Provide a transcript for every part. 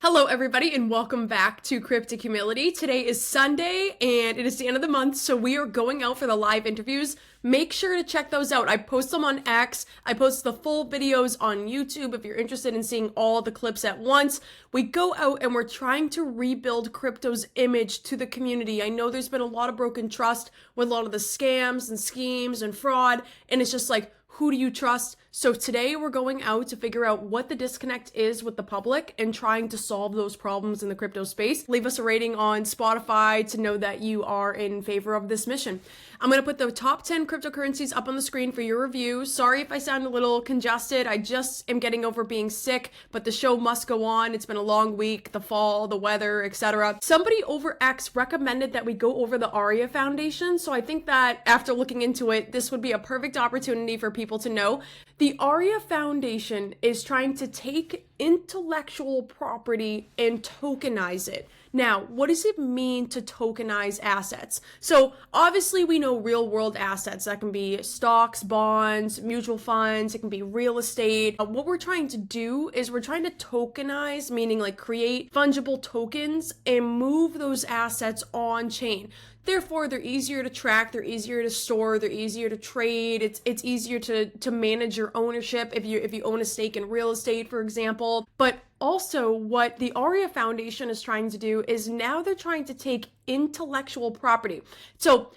Hello everybody and welcome back to Cryptic Humility. Today is Sunday and it is the end of the month, so we are going out for the live interviews. Make sure to check those out. I post them on X. I post the full videos on YouTube if you're interested in seeing all the clips at once. We go out and we're trying to rebuild crypto's image to the community. I know there's been a lot of broken trust with a lot of the scams and schemes and fraud, and it's just like, who do you trust? So today we're going out to figure out what the disconnect is with the public and trying to solve those problems in the crypto space. Leave us a rating on Spotify to know that you are in favor of this mission. I'm going to put the top 10 cryptocurrencies up on the screen for your review. Sorry if I sound a little congested. I just am getting over being sick, but the show must go on. It's been a long week, the fall, the weather, etc. Somebody over X recommended that we go over the ARIA Foundation. So I think that after looking into it, this would be a perfect opportunity for people to know. The ARIA Foundation is trying to take intellectual property and tokenize it. Now, what does it mean to tokenize assets? So obviously we know real world assets. That can be stocks, bonds, mutual funds, it can be real estate. What we're trying to do is we're trying to tokenize, meaning like create fungible tokens and move those assets on chain. Therefore, they're easier to track, they're easier to store, they're easier to trade. It's easier to manage your ownership if you own a stake in real estate, for example. But also what the ARIA Foundation is trying to do is now they're trying to take intellectual property. So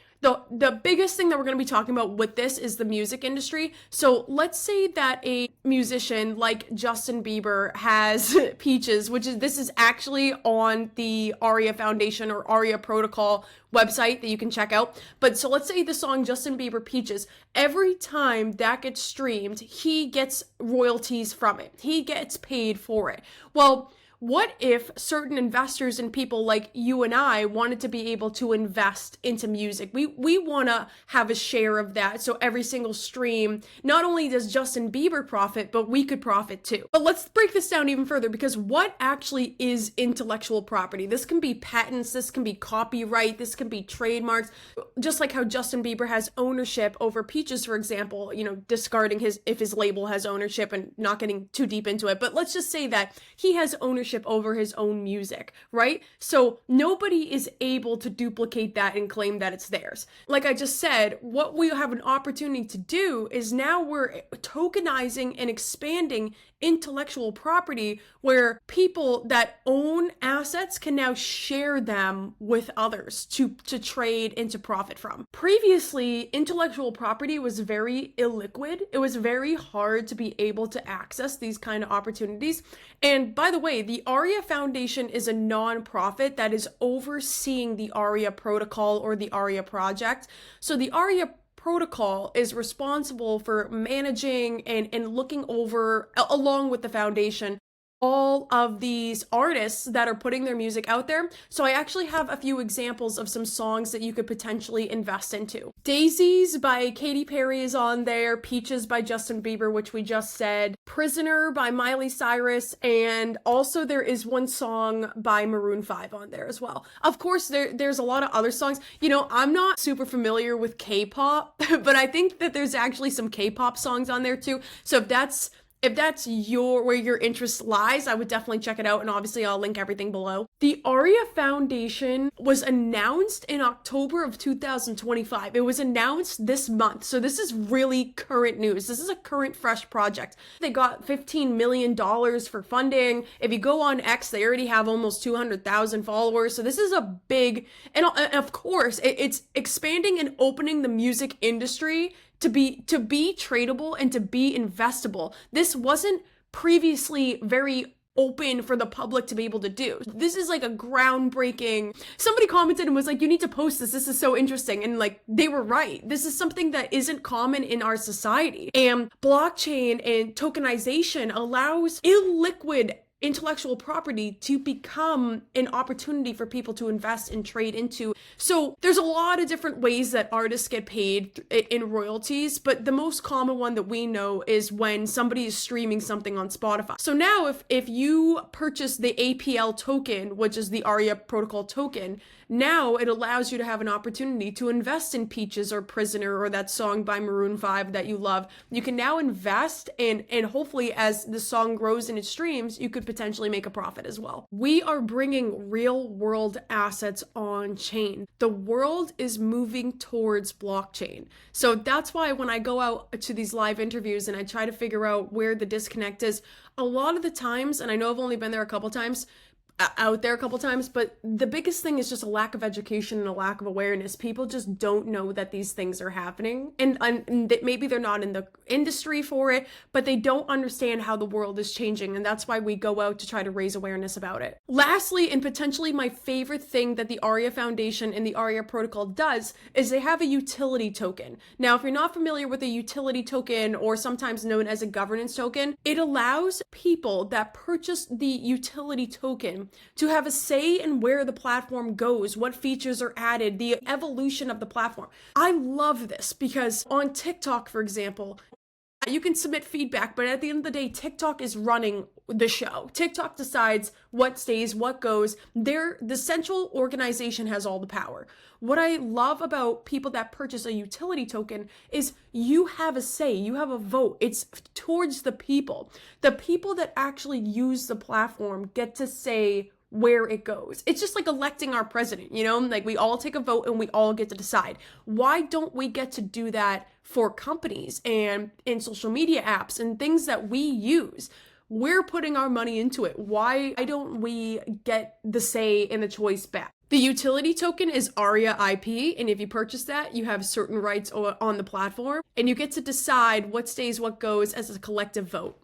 the biggest thing that we're going to be talking about with this is the music industry. So let's say that a musician like Justin Bieber has Peaches, this is actually on the ARIA Foundation or ARIA Protocol website that you can check out. But so let's say the song Justin Bieber Peaches, every time that gets streamed, he gets royalties from it. He gets paid for it. Well, what if certain investors and people like you and I wanted to be able to invest into music? We want to have a share of that. So every single stream, not only does Justin Bieber profit, but we could profit too. But let's break this down even further, because what actually is intellectual property? This can be patents, this can be copyright, this can be trademarks. Just like how Justin Bieber has ownership over Peaches, for example, discarding if his label has ownership and not getting too deep into it. But let's just say that he has ownership over his own music, right? So nobody is able to duplicate that and claim that it's theirs. Like I just said, what we have an opportunity to do is now we're tokenizing and expanding intellectual property where people that own assets can now share them with others to trade and to profit from. Previously, intellectual property was very illiquid. It was very hard to be able to access these kind of opportunities. And by the way, the ARIA Foundation is a nonprofit that is overseeing the ARIA protocol or the ARIA project. So the ARIA protocol is responsible for managing and looking over, along with the foundation, all of these artists that are putting their music out there. So I actually have a few examples of some songs that you could potentially invest into. Daisies by Katy Perry is on there, Peaches by Justin Bieber, which we just said, Prisoner by Miley Cyrus, and also there is one song by Maroon 5 on there as well. Of course, there's a lot of other songs. I'm not super familiar with K-pop, but I think that there's actually some K-pop songs on there too. So if that's where your interest lies, I would definitely check it out, and obviously I'll link everything below. The ARIA Foundation was announced in October of 2025. It was announced this month, so this is really current news. This is a current, fresh project. They got $15 million for funding. If you go on X, they already have almost 200,000 followers, so this is a big, and of course, it's expanding and opening the music industry to be tradable and to be investable. This wasn't previously very open for the public to be able to do. This is like a groundbreaking. Somebody commented and was like, you need to post this. This is so interesting. And like, they were right. This is something that isn't common in our society. And blockchain and tokenization allows illiquid intellectual property to become an opportunity for people to invest and trade into. So there's a lot of different ways that artists get paid in royalties, but the most common one that we know is when somebody is streaming something on Spotify. So now if you purchase the APL token, which is the ARIA protocol token, now it allows you to have an opportunity to invest in Peaches or Prisoner or that song by Maroon 5 that you love. You can now invest, and hopefully as the song grows in its streams, you could potentially make a profit as well. We are bringing real world assets on chain. The world is moving towards blockchain. So that's why when I go out to these live interviews and I try to figure out where the disconnect is, a lot of the times, and I know I've only been there a couple times, but the biggest thing is just a lack of education and a lack of awareness. People just don't know that these things are happening, and that maybe they're not in the industry for it, but they don't understand how the world is changing, and that's why we go out to try to raise awareness about it. Lastly, and potentially my favorite thing that the ARIA Foundation and the ARIA protocol does is they have a utility token. Now, if you're not familiar with a utility token, or sometimes known as a governance token, it allows people that purchase the utility token to have a say in where the platform goes, what features are added, the evolution of the platform. I love this because on TikTok, for example, you can submit feedback, but at the end of the day, TikTok is running the show. TikTok decides what stays, what goes. The central organization has all the power. What I love about people that purchase a utility token is you have a say, you have a vote. It's towards the people. The people that actually use the platform get to say where it goes. It's just like electing our president, like we all take a vote and we all get to decide. Why don't we get to do that for companies and in social media apps and things that we use? We're putting our money into it. Why don't we get the say and the choice back? The utility token is ARIA IP, and if you purchase that, you have certain rights on the platform, and you get to decide what stays, what goes as a collective vote.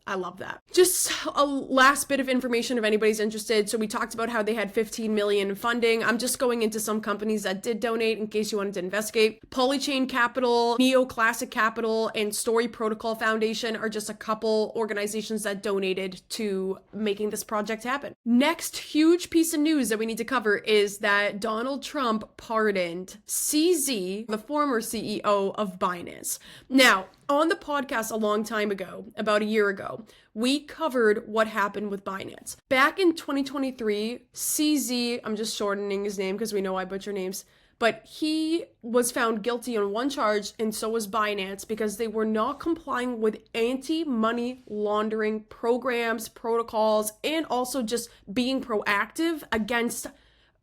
I love that. Just a last bit of information if anybody's interested. So we talked about how they had 15 million in funding. I'm just going into some companies that did donate in case you wanted to investigate. Polychain Capital, Neo Classic Capital, and Story Protocol Foundation are just a couple organizations that donated to making this project happen. Next huge piece of news that we need to cover is that Donald Trump pardoned CZ, the former CEO of Binance. Now, on the podcast a long time ago, about a year ago, we covered what happened with Binance. Back in 2023, CZ, I'm just shortening his name because we know I butcher names, but he was found guilty on one charge, and so was Binance, because they were not complying with anti-money laundering programs, protocols, and also just being proactive against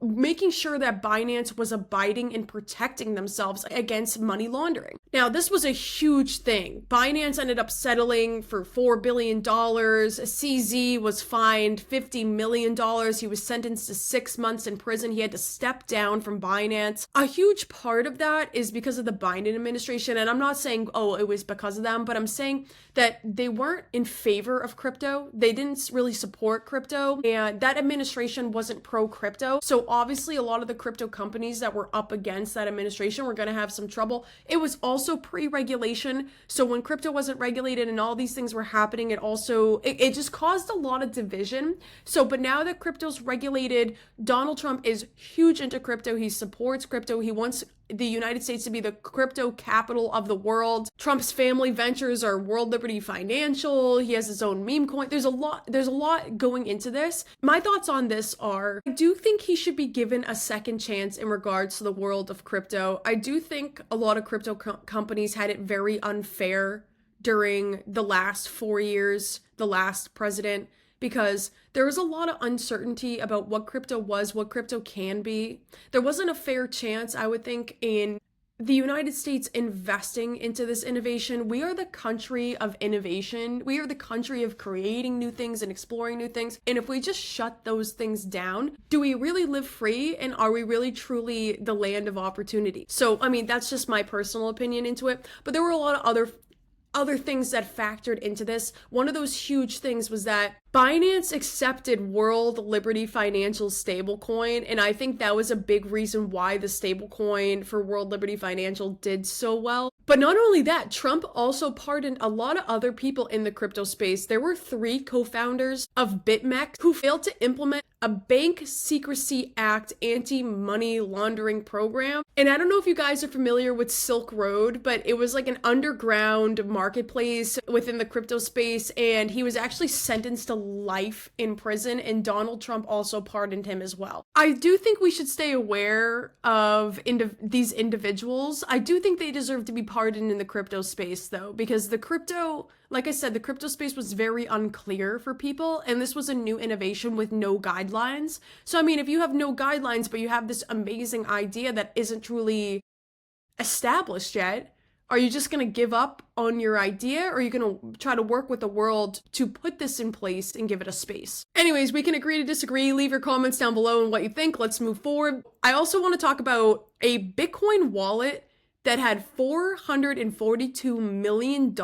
making sure that Binance was abiding and protecting themselves against money laundering. Now, this was a huge thing. Binance ended up settling for $4 billion. CZ was fined $50 million. He was sentenced to 6 months in prison. He had to step down from Binance. A huge part of that is because of the Biden administration. And I'm not saying, it was because of them, but I'm saying that they weren't in favor of crypto. They didn't really support crypto. And that administration wasn't pro-crypto. So obviously, a lot of the crypto companies that were up against that administration were going to have some trouble. It was also pre-regulation. So when crypto wasn't regulated and all these things were happening, it just caused a lot of division. But now that crypto's regulated, Donald Trump is huge into crypto. He supports crypto. He wants the United States to be the crypto capital of the world. Trump's family ventures are World Liberty Financial. He has his own meme coin. There's a lot going into this. My thoughts on this are, I do think he should be given a second chance in regards to the world of crypto. I do think a lot of crypto companies had it very unfair during the last 4 years, the last president, because there was a lot of uncertainty about what crypto was, what crypto can be. There wasn't a fair chance, I would think, in the United States investing into this innovation. We are the country of innovation. We are the country of creating new things and exploring new things. And if we just shut those things down, do we really live free? And are we really truly the land of opportunity? So, that's just my personal opinion into it. But there were a lot of other things that factored into this. One of those huge things was that Binance accepted World Liberty Financial stablecoin, and I think that was a big reason why the stablecoin for World Liberty Financial did so well. But not only that, Trump also pardoned a lot of other people in the crypto space. There were 3 co-founders of BitMEX who failed to implement a Bank Secrecy Act anti-money laundering program. And I don't know if you guys are familiar with Silk Road, but it was like an underground marketplace within the crypto space, and he was actually sentenced to life in prison, and Donald Trump also pardoned him as well. I do think we should stay aware of these individuals. I do think they deserve to be pardoned in the crypto space, though, because the crypto Like I said, the crypto space was very unclear for people, and this was a new innovation with no guidelines. So, I mean, if you have no guidelines, but you have this amazing idea that isn't truly established yet, are you just going to give up on your idea, or are you going to try to work with the world to put this in place and give it a space? Anyways, we can agree to disagree. Leave your comments down below on what you think. Let's move forward. I also want to talk about a Bitcoin wallet that had $442 million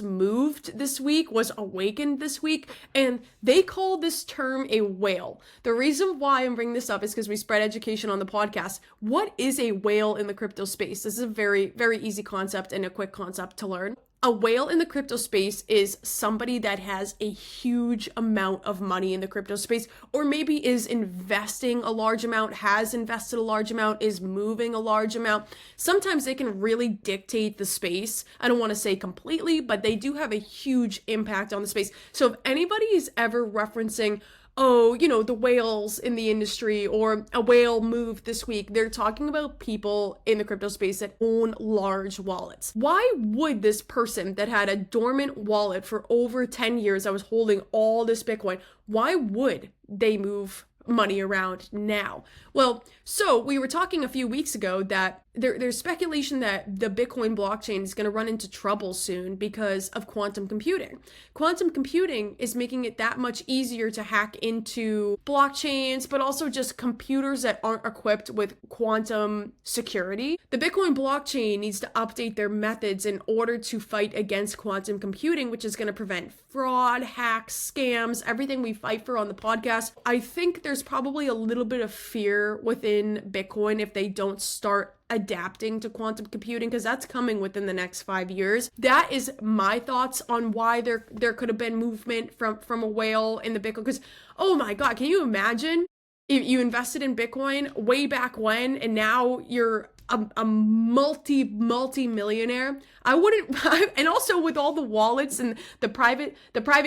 moved this week, was awakened this week, and they call this term a whale. The reason why I'm bringing this up is because we spread education on the podcast. What is a whale in the crypto space? This is a very, very easy concept and a quick concept to learn. A whale in the crypto space is somebody that has a huge amount of money in the crypto space, or maybe is investing a large amount, has invested a large amount, is moving a large amount. Sometimes they can really dictate the space. I don't want to say completely, but they do have a huge impact on the space. So if anybody is ever referencing, oh, you know, the whales in the industry or a whale moved this week, they're talking about people in the crypto space that own large wallets. Why would this person that had a dormant wallet for over 10 years that was holding all this Bitcoin, why would they move money around now? Well, so we were talking a few weeks ago that there's speculation that the Bitcoin blockchain is going to run into trouble soon because of quantum computing. Quantum computing is making it that much easier to hack into blockchains, but also just computers that aren't equipped with quantum security. The Bitcoin blockchain needs to update their methods in order to fight against quantum computing, which is going to prevent fraud, hacks, scams, everything we fight for on the podcast. I think there's probably a little bit of fear within Bitcoin if they don't start adapting to quantum computing, because that's coming within the next 5 years. That is my thoughts on why there could have been movement from a whale in the Bitcoin. Because, oh my God, can you imagine if you invested in Bitcoin way back when and now you're a multi-millionaire? I wouldn't, and also with all the wallets and the private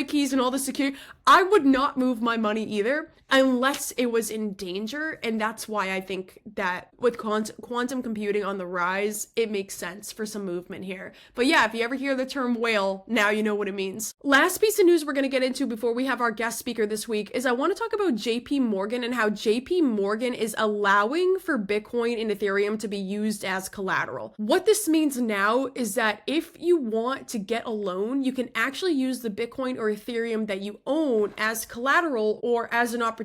keys and all the security, I would not move my money either unless it was in danger. And that's why I think that with quantum computing on the rise, it makes sense for some movement here. But yeah, if you ever hear the term whale, now you know what it means. Last piece of news we're going to get into before we have our guest speaker this week is I want to talk about JP Morgan and how JP Morgan is allowing for Bitcoin and Ethereum to be used as collateral. What this means now is that if you want to get a loan, you can actually use the Bitcoin or Ethereum that you own as collateral or as an opportunity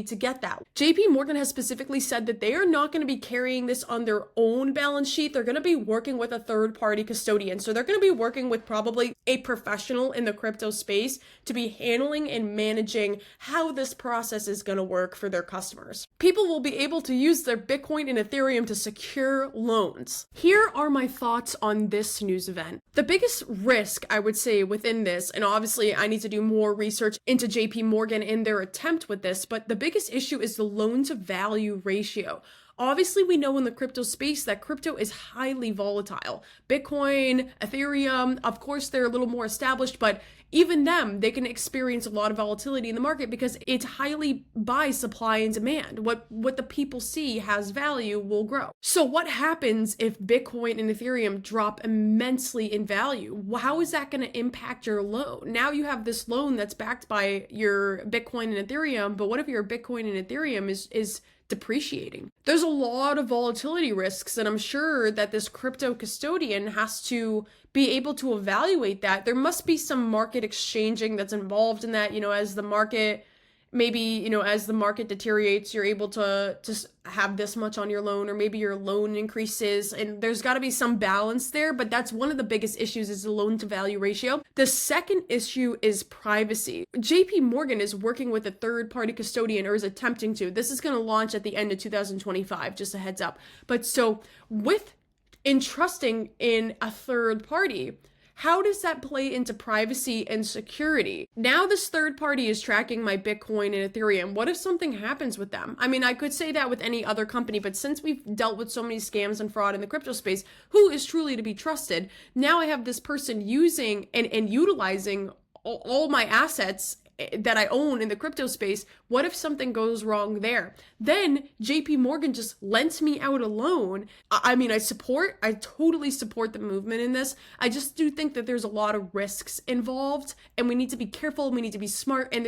to get that. JP Morgan has specifically said that they are not going to be carrying this on their own balance sheet. They're going to be working with a third-party custodian. So they're going to be working with probably a professional in the crypto space to be handling and managing how this process is going to work for their customers. People will be able to use their Bitcoin and Ethereum to secure loans. Here are my thoughts on this news event. The biggest risk, I would say, within this, and obviously I need to do more research into JP Morgan and their attempt with this, but the biggest issue is the loan to value ratio. Obviously, we know in the crypto space that crypto is highly volatile. Bitcoin, Ethereum, of course, they're a little more established, but even them, they can experience a lot of volatility in the market because it's highly by supply and demand. What the people see has value will grow. So what happens if Bitcoin and Ethereum drop immensely in value? How is that going to impact your loan? Now you have this loan that's backed by your Bitcoin and Ethereum, but what if your Bitcoin and Ethereum is depreciating? There's a lot of volatility risks, and I'm sure that this crypto custodian has to be able to evaluate that. There must be some market exchanging that's involved in that, as the market, maybe, as the market deteriorates, you're able to just have this much on your loan, or maybe your loan increases, and there's got to be some balance there. But that's one of the biggest issues, is the loan to value ratio. The second issue is privacy. JP Morgan is working with a third-party custodian, or is attempting to. This is going to launch at the end of 2025, just a heads up. But so with entrusting in a third party, how does that play into privacy and security? Now this third party is tracking my Bitcoin and Ethereum. What if something happens with them? I mean, I could say that with any other company, but since we've dealt with so many scams and fraud in the crypto space, who is truly to be trusted? Now I have this person using and utilizing all my assets that I own in the crypto space What if something goes wrong there? Then JP Morgan just lent me out a loan. I mean, I totally support the movement in this. I just do think that there's a lot of risks involved, and we need to be careful, we need to be smart, and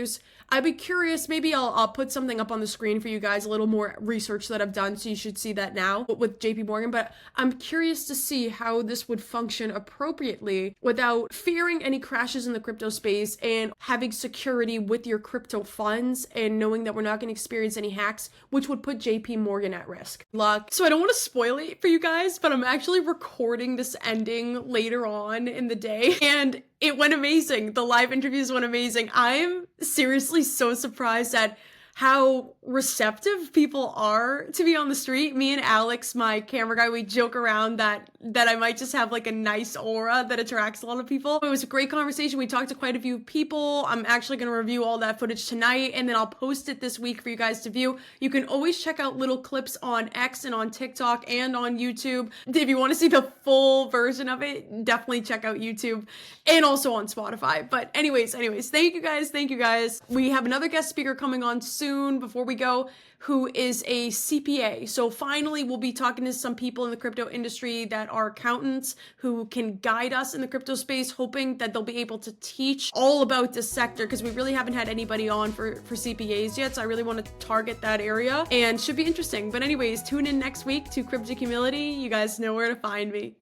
I'd be curious, maybe I'll put something up on the screen for you guys, a little more research that I've done, so you should see that now with JP Morgan, but I'm curious to see how this would function appropriately without fearing any crashes in the crypto space and having security with your crypto funds and knowing that we're not going to experience any hacks, which would put JP Morgan at risk. So I don't want to spoil it for you guys, but I'm actually recording this ending later on in the day, and it went amazing. The live interviews went amazing. I'm seriously so surprised at how receptive people are to be on the street. Me and Alex, my camera guy, we joke around that I might just have like a nice aura that attracts a lot of people. It was a great conversation. We talked to quite a few people. I'm actually going to review all that footage tonight, and then I'll post it this week for you guys to view. You can always check out little clips on X and on TikTok and on YouTube. If you want to see the full version of it, definitely check out YouTube and also on Spotify. But anyways, thank you guys. We have another guest speaker coming on soon before we go, who is a CPA. So finally, we'll be talking to some people in the crypto industry that are accountants who can guide us in the crypto space, hoping that they'll be able to teach all about this sector, because we really haven't had anybody on for CPAs yet. So I really want to target that area, and should be interesting. But anyways, tune in next week to Cryptic Humility. You guys know where to find me.